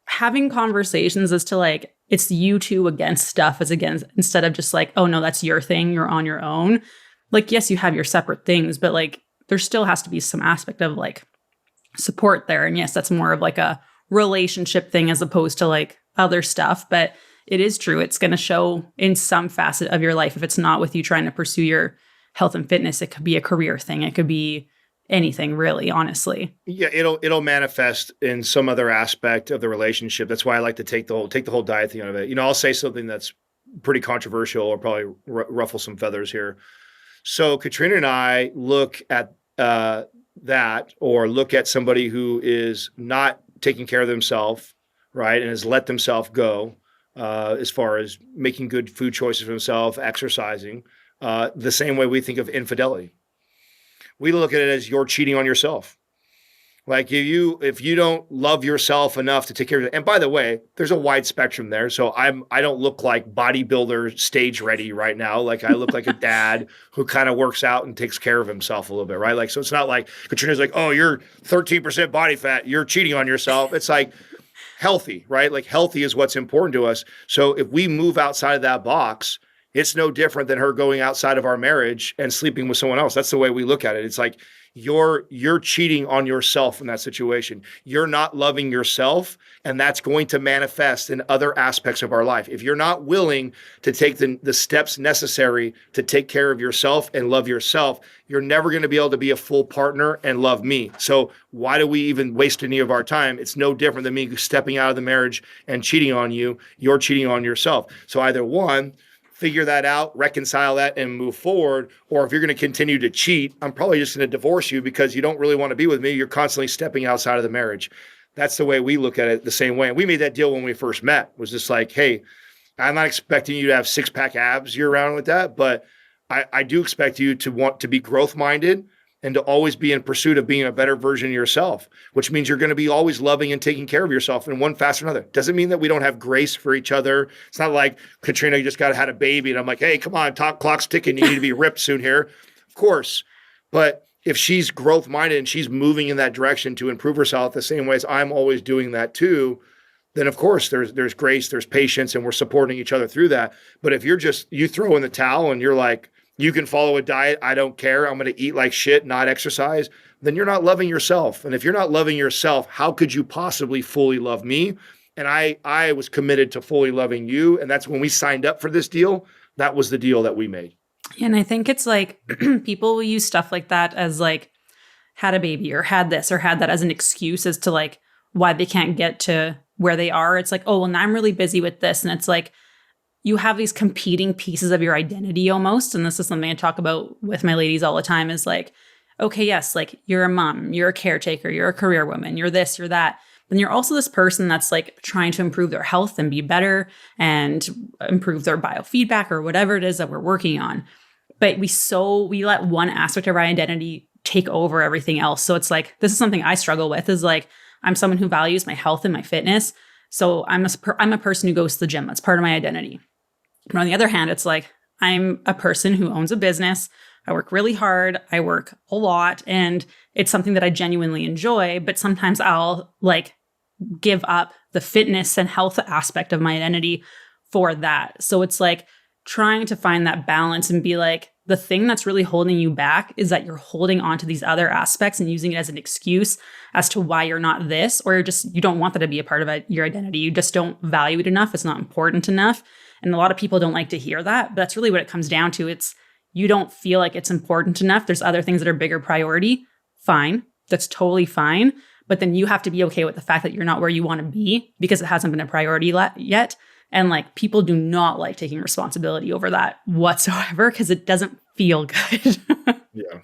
having conversations as to like, it's you two against stuff as against, instead of just like, oh no, that's your thing. You're on your own. Like, yes, you have your separate things, but like, there still has to be some aspect of like support there. And yes, that's more of like a relationship thing as opposed to like other stuff. But it is true. It's going to show in some facet of your life. If it's not with you trying to pursue your health and fitness, it could be a career thing. It could be anything really, honestly. Yeah, it'll manifest in some other aspect of the relationship. That's why I like to take the whole diet thing out of it. You know, I'll say something that's pretty controversial or probably ruffle some feathers here. So Katrina and I look at that, or look at somebody who is not taking care of themselves, right, and has let themselves go as far as making good food choices for themselves, exercising, the same way we think of infidelity. We look at it as you're cheating on yourself. Like if you don't love yourself enough to take care of it. And by the way, there's a wide spectrum there. So I don't look like bodybuilder stage ready right now. Like I look like a dad who kind of works out and takes care of himself a little bit, right? Like, so it's not like Katrina's like, oh, you're 13% body fat, you're cheating on yourself. It's like healthy, right? Like healthy is what's important to us. So if we move outside of that box, it's no different than her going outside of our marriage and sleeping with someone else. That's the way we look at it. It's like, you're cheating on yourself in that situation. You're not loving yourself, and that's going to manifest in other aspects of our life. If you're not willing to take the steps necessary to take care of yourself and love yourself, you're never going to be able to be a full partner and love me. So why do we even waste any of our time? It's no different than me stepping out of the marriage and cheating on you. You're cheating on yourself. So either one, figure that out, reconcile that, and move forward. Or if you're going to continue to cheat, I'm probably just going to divorce you because you don't really want to be with me. You're constantly stepping outside of the marriage. That's the way we look at it, the same way. And we made that deal when we first met. It was just like, hey, I'm not expecting you to have six-pack abs year round with that, but I do expect you to want to be growth-minded and to always be in pursuit of being a better version of yourself, which means you're going to be always loving and taking care of yourself in one facet or another. Doesn't mean that we don't have grace for each other. It's not like, Katrina, you just had a baby, and I'm like, hey, come on, clock's ticking. You need to be ripped soon here. Of course. But if she's growth-minded and she's moving in that direction to improve herself the same way as I'm always doing that too, then of course there's grace, there's patience, and we're supporting each other through that. But if you throw in the towel and you're like, you can follow a diet, I don't care, I'm going to eat like shit, not exercise, then you're not loving yourself. And if you're not loving yourself, how could you possibly fully love me? And I was committed to fully loving you. And that's when we signed up for this deal. That was the deal that we made. And I think it's like people will use stuff like that as like had a baby or had this or had that as an excuse as to like why they can't get to where they are. It's like, oh, well, now I'm really busy with this. And it's like, you have these competing pieces of your identity almost. And this is something I talk about with my ladies all the time is like, okay, yes, like you're a mom, you're a caretaker, you're a career woman, you're this, you're that. Then you're also this person that's like trying to improve their health and be better and improve their biofeedback or whatever it is that we're working on. But we let one aspect of our identity take over everything else. So it's like, this is something I struggle with is like, I'm someone who values my health and my fitness. So I'm a person who goes to the gym. That's part of my identity. But on the other hand, it's like, I'm a person who owns a business. I work really hard. I work a lot. And it's something that I genuinely enjoy. But sometimes I'll like give up the fitness and health aspect of my identity for that. So it's like trying to find that balance and be like, the thing that's really holding you back is that you're holding on to these other aspects and using it as an excuse as to why you're not this, or you don't want that to be a part of your identity. You just don't value it enough. It's not important enough. And a lot of people don't like to hear that, but that's really what it comes down to. It's you don't feel like it's important enough. There's other things that are bigger priority. Fine. That's totally fine. But then you have to be okay with the fact that you're not where you want to be because it hasn't been a priority yet. And like people do not like taking responsibility over that whatsoever because it doesn't feel good. Yeah.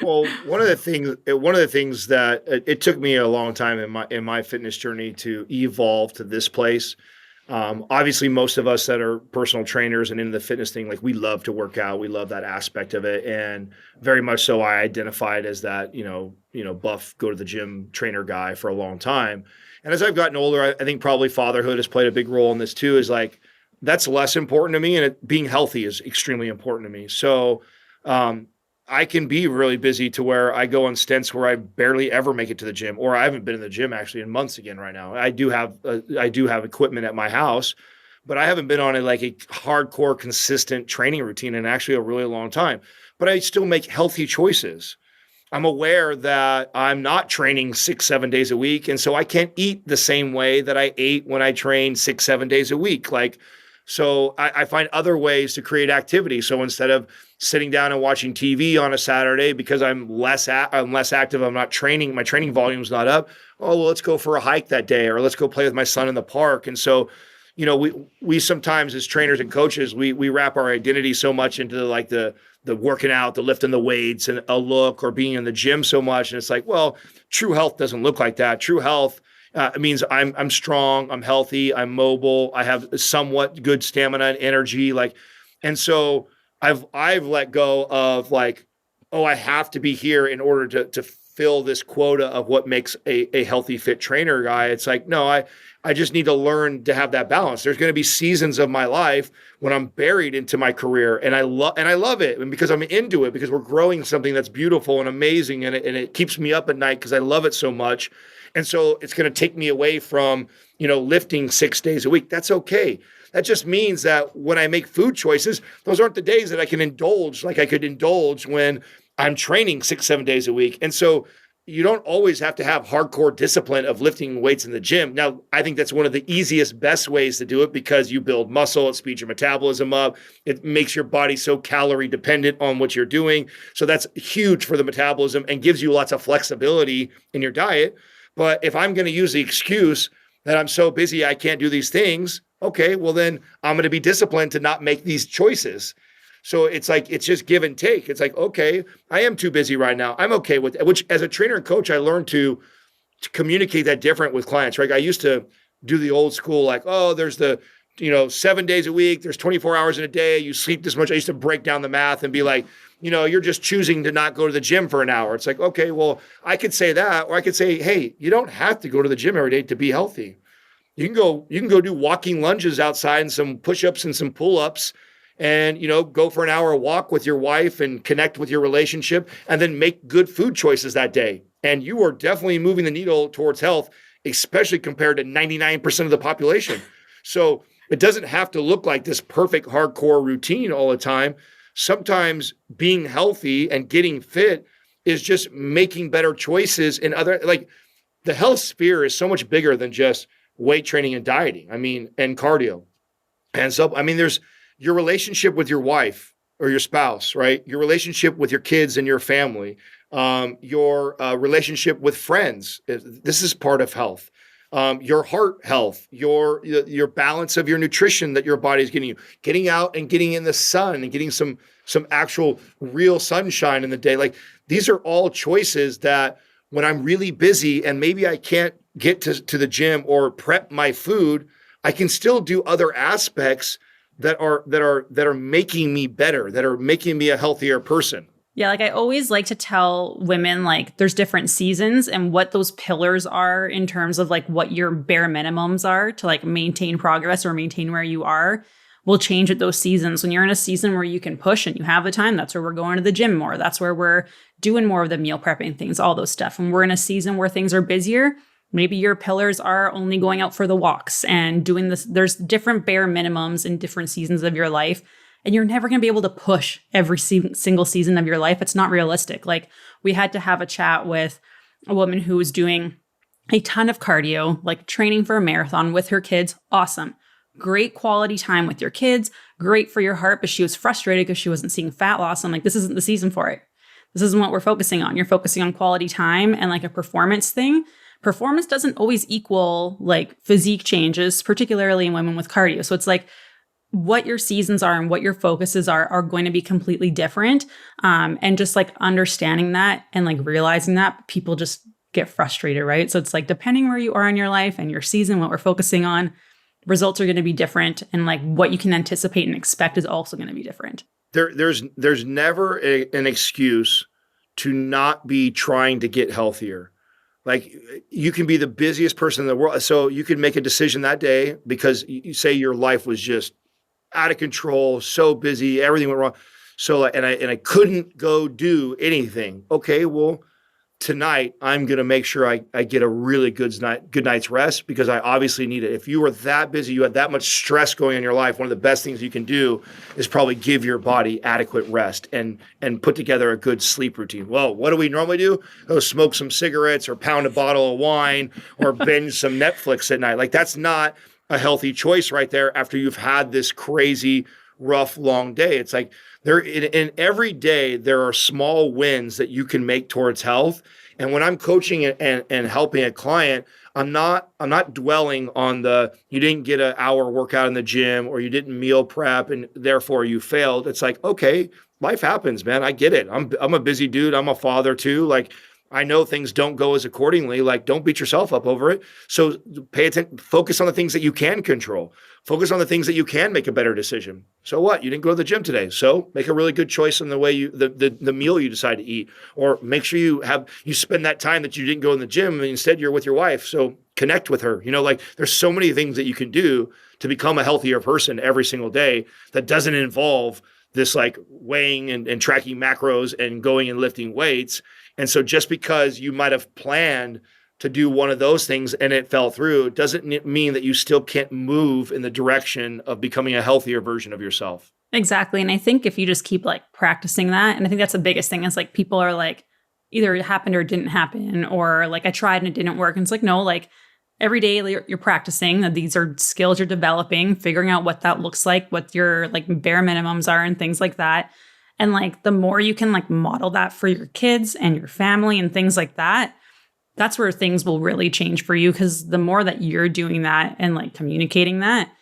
Well, one of the things that it took me a long time in my fitness journey to evolve to this place. Obviously, most of us that are personal trainers and into the fitness thing, like we love to work out. We love that aspect of it. And very much so I identified as that, buff, go to the gym trainer guy for a long time. And as I've gotten older, I think probably fatherhood has played a big role in this too, is like, that's less important to me. And being healthy is extremely important to me. So I can be really busy to where I go on stints where I barely ever make it to the gym, or I haven't been in the gym actually in months again right now. I do have equipment at my house, but I haven't been on a hardcore, consistent training routine in actually a really long time. But I still make healthy choices. I'm aware that I'm not training 6-7 days a week. And so I can't eat the same way that I ate when I trained 6-7 days a week. So I find other ways to create activity. So instead of sitting down and watching TV on a Saturday because I'm less active, I'm not training, my training volume's not up. Oh, well, let's go for a hike that day, or let's go play with my son in the park. And so, we sometimes as trainers and coaches, we wrap our identity so much into the working out, the lifting the weights and a look or being in the gym so much. And it's like, well, true health doesn't look like that. True health it means I'm strong, I'm healthy, I'm mobile, I have somewhat good stamina and energy. And so I've let go of I have to be here in order to fill this quota of what makes a healthy, fit trainer guy. It's like, no, I just need to learn to have that balance. There's going to be seasons of my life when I'm buried into my career and I love it. And because I'm into it, because we're growing something that's beautiful and amazing. And it keeps me up at night because I love it so much. And so it's going to take me away from, lifting 6 days a week. That's okay. That just means that when I make food choices, those aren't the days that I can indulge like I could indulge when I'm training 6-7 days a week. And so you don't always have to have hardcore discipline of lifting weights in the gym. Now, I think that's one of the easiest, best ways to do it because you build muscle, it speeds your metabolism up, it makes your body so calorie dependent on what you're doing. So that's huge for the metabolism and gives you lots of flexibility in your diet. But if I'm going to use the excuse that I'm so busy, I can't do these things, okay, well then I'm going to be disciplined to not make these choices. So it's like, it's just give and take. It's like, okay, I am too busy right now. I'm okay with it, which as a trainer and coach, I learned to communicate that different with clients, right? I used to do the old school, like, oh, there's 7 days a week, there's 24 hours in a day, you sleep this much. I used to break down the math and be like, you're just choosing to not go to the gym for an hour. It's like, okay, well, I could say that, or I could say, hey, you don't have to go to the gym every day to be healthy. You can go do walking lunges outside and some push-ups and some pull-ups and, go for an hour walk with your wife and connect with your relationship and then make good food choices that day. And you are definitely moving the needle towards health, especially compared to 99% of the population. So it doesn't have to look like this perfect hardcore routine all the time. Sometimes being healthy and getting fit is just making better choices in other, like the health sphere is so much bigger than just weight training and dieting. And cardio. And so, there's your relationship with your wife or your spouse, right? Your relationship with your kids and your family, your relationship with friends. This is part of health. Your heart health, your balance of your nutrition that your body is getting you, getting out and getting in the sun and getting some actual real sunshine in the day. Like these are all choices that when I'm really busy and maybe I can't get to the gym or prep my food, I can still do other aspects that are making me better, that are making me a healthier person. Yeah, like I always like to tell women, like there's different seasons and what those pillars are in terms of like what your bare minimums are to like maintain progress or maintain where you are will change at those seasons. When you're in a season where you can push and you have the time, that's where we're going to the gym more. That's where we're doing more of the meal prepping things, all those stuff. And we're in a season where things are busier. Maybe your pillars are only going out for the walks and doing this. There's different bare minimums in different seasons of your life. And you're never going to be able to push every single season of your life. It's not realistic. Like we had to have a chat with a woman who was doing a ton of cardio, like training for a marathon with her kids. Awesome. Great quality time with your kids. Great for your heart. But she was frustrated because she wasn't seeing fat loss. I'm like, this isn't the season for it. This isn't what we're focusing on. You're focusing on quality time and like a performance thing. Performance doesn't always equal like physique changes, particularly in women with cardio. So it's like, what your seasons are and what your focuses are going to be completely different. And just like understanding that and like realizing that people just get frustrated, right? So it's like, depending where you are in your life and your season, what we're focusing on, results are going to be different. And like what you can anticipate and expect is also going to be different. There's never an excuse to not be trying to get healthier. Like you can be the busiest person in the world. So you can make a decision that day because you say your life was just out of control, so busy, everything went wrong. So, and I couldn't go do anything. Okay, well, tonight I'm going to make sure I get a really good night's rest because I obviously need it. If you were that busy, you had that much stress going on in your life, one of the best things you can do is probably give your body adequate rest and put together a good sleep routine. Well, what do we normally do? Go smoke some cigarettes or pound a bottle of wine or binge some Netflix at night. Like that's not a healthy choice right there after you've had this crazy, rough, long day. It's like in every day, there are small wins that you can make towards health. And when I'm coaching and helping a client, I'm not dwelling on you didn't get an hour workout in the gym or you didn't meal prep and therefore you failed. It's like, okay, life happens, man. I get it. I'm a busy dude. I'm a father too. Like, I know things don't go as accordingly. Like, don't beat yourself up over it. So pay attention, focus on the things that you can control. Focus on the things that you can make a better decision. So what? You didn't go to the gym today. So make a really good choice on the way the meal you decide to eat, or make sure you spend that time that you didn't go in the gym and instead you're with your wife. So connect with her. Like there's so many things that you can do to become a healthier person every single day that doesn't involve this like weighing and tracking macros and going and lifting weights. And so just because you might have planned to do one of those things and it fell through, doesn't mean that you still can't move in the direction of becoming a healthier version of yourself. Exactly. And I think if you just keep like practicing that, and I think that's the biggest thing is like people are like, either it happened or it didn't happen, or like I tried and it didn't work. And it's like, no, like every day you're practicing that these are skills you're developing, figuring out what that looks like, what your like bare minimums are and things like that. And like the more you can like model that for your kids and your family and things like that, that's where things will really change for you. Because the more that you're doing that and like communicating that,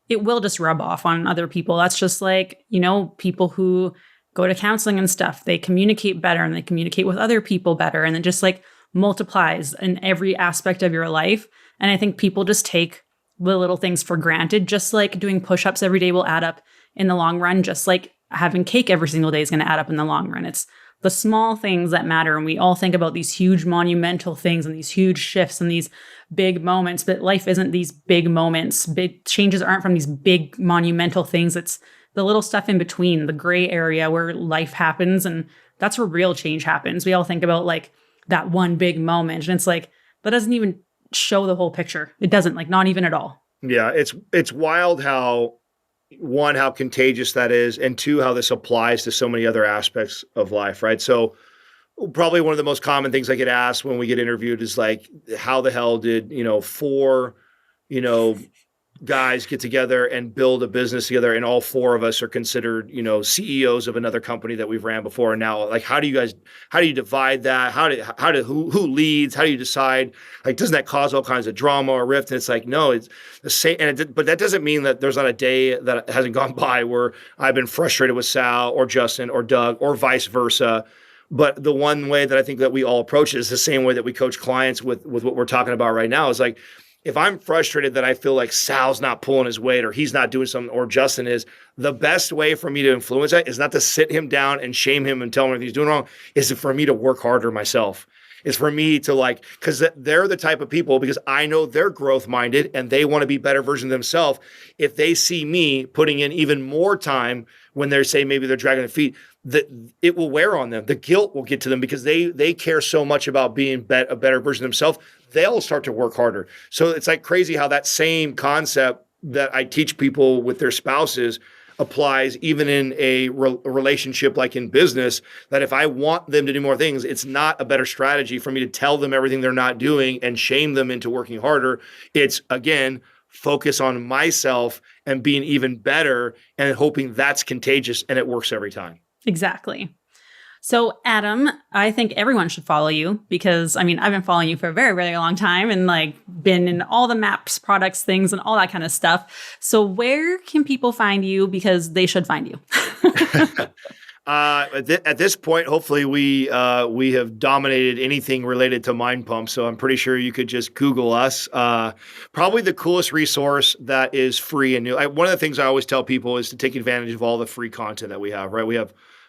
it will just rub off on other people. That's just like, you know, people who go to counseling and stuff, they communicate better and they communicate with other people better. And it just like multiplies in every aspect of your life. And I think people just take the little things for granted. Just like doing push-ups every day will add up in the long run. Just like having cake every single day is going to add up in the long run. It's the small things that matter. And we all think about these huge monumental things and these huge shifts and these big moments, but life isn't these big moments. Big changes aren't from these big monumental things. It's the little stuff in between, the gray area where life happens. And that's where real change happens. We all think about like that one big moment. And it's like, that doesn't even show the whole picture. It doesn't, like, not even at all. Yeah. It's wild how, one, how contagious that is, and two, how this applies to so many other aspects of life, right? So probably one of the most common things I get asked when we get interviewed is like, how the hell did, four, guys get together and build a business together, and all four of us are considered, CEOs of another company that we've ran before. And now, like, how do you divide that? Who leads? How do you decide? Like, doesn't that cause all kinds of drama or rift? And it's like, no, it's the same. But that doesn't mean that there's not a day that hasn't gone by where I've been frustrated with Sal or Justin or Doug or vice versa. But the one way that I think that we all approach it is the same way that we coach clients with what we're talking about right now, is like, if I'm frustrated that I feel like Sal's not pulling his weight or he's not doing something, or Justin is, the best way for me to influence that is not to sit him down and shame him and tell him if he's doing wrong, is for me to work harder myself. It's for me to because they're the type of people, because I know they're growth minded and they want to be better versions of themselves. If they see me putting in even more time when they're maybe they're dragging their feet, that it will wear on them. The guilt will get to them because they care so much about being a better version of themselves. They'll start to work harder. So it's like crazy how that same concept that I teach people with their spouses applies even in a relationship, like in business, that if I want them to do more things, it's not a better strategy for me to tell them everything they're not doing and shame them into working harder. It's, again, focus on myself and being even better and hoping that's contagious, and it works every time. Exactly. So, Adam, I think everyone should follow you because, I've been following you for a very, very long time and been in all the MAPS products things and all that kind of stuff. So where can people find you? Because they should find you. At this point, hopefully we have dominated anything related to Mind Pump. So I'm pretty sure you could just Google us. Probably the coolest resource that is free and new. One of the things I always tell people is to take advantage of all the free content that we have, right?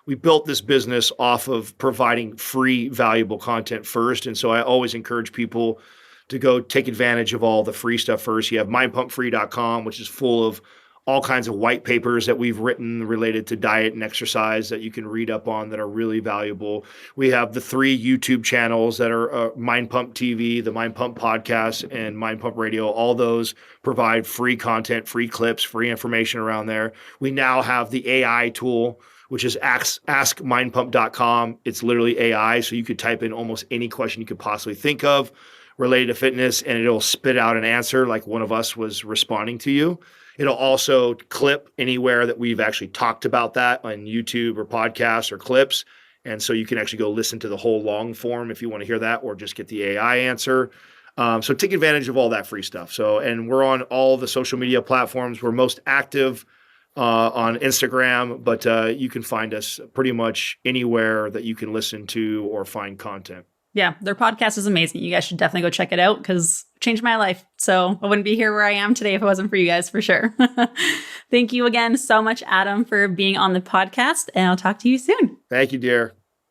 We built this business off of providing free, valuable content first. And so I always encourage people to go take advantage of all the free stuff first. You have mindpumpfree.com, which is full of all kinds of white papers that we've written related to diet and exercise that you can read up on that are really valuable. We have the 3 YouTube channels that are Mind Pump TV, the Mind Pump podcast, and Mind Pump Radio. All those provide free content, free clips, free information around there. We now have the AI tool, which is askmindpump.com. It's literally AI, so you could type in almost any question you could possibly think of related to fitness, and it'll spit out an answer like one of us was responding to you. It'll also clip anywhere that we've actually talked about that on YouTube or podcasts or clips, and so you can actually go listen to the whole long form if you want to hear that, or just get the AI answer. So take advantage of all that free stuff. And we're on all the social media platforms. We're most active on Instagram, but you can find us pretty much anywhere that you can listen to or find content. Yeah, their podcast is amazing. You guys should definitely go check it out because it changed my life. So I wouldn't be here where I am today if it wasn't for you guys, for sure. Thank you again so much, Adam, for being on the podcast, and I'll talk to you soon. Thank you, dear.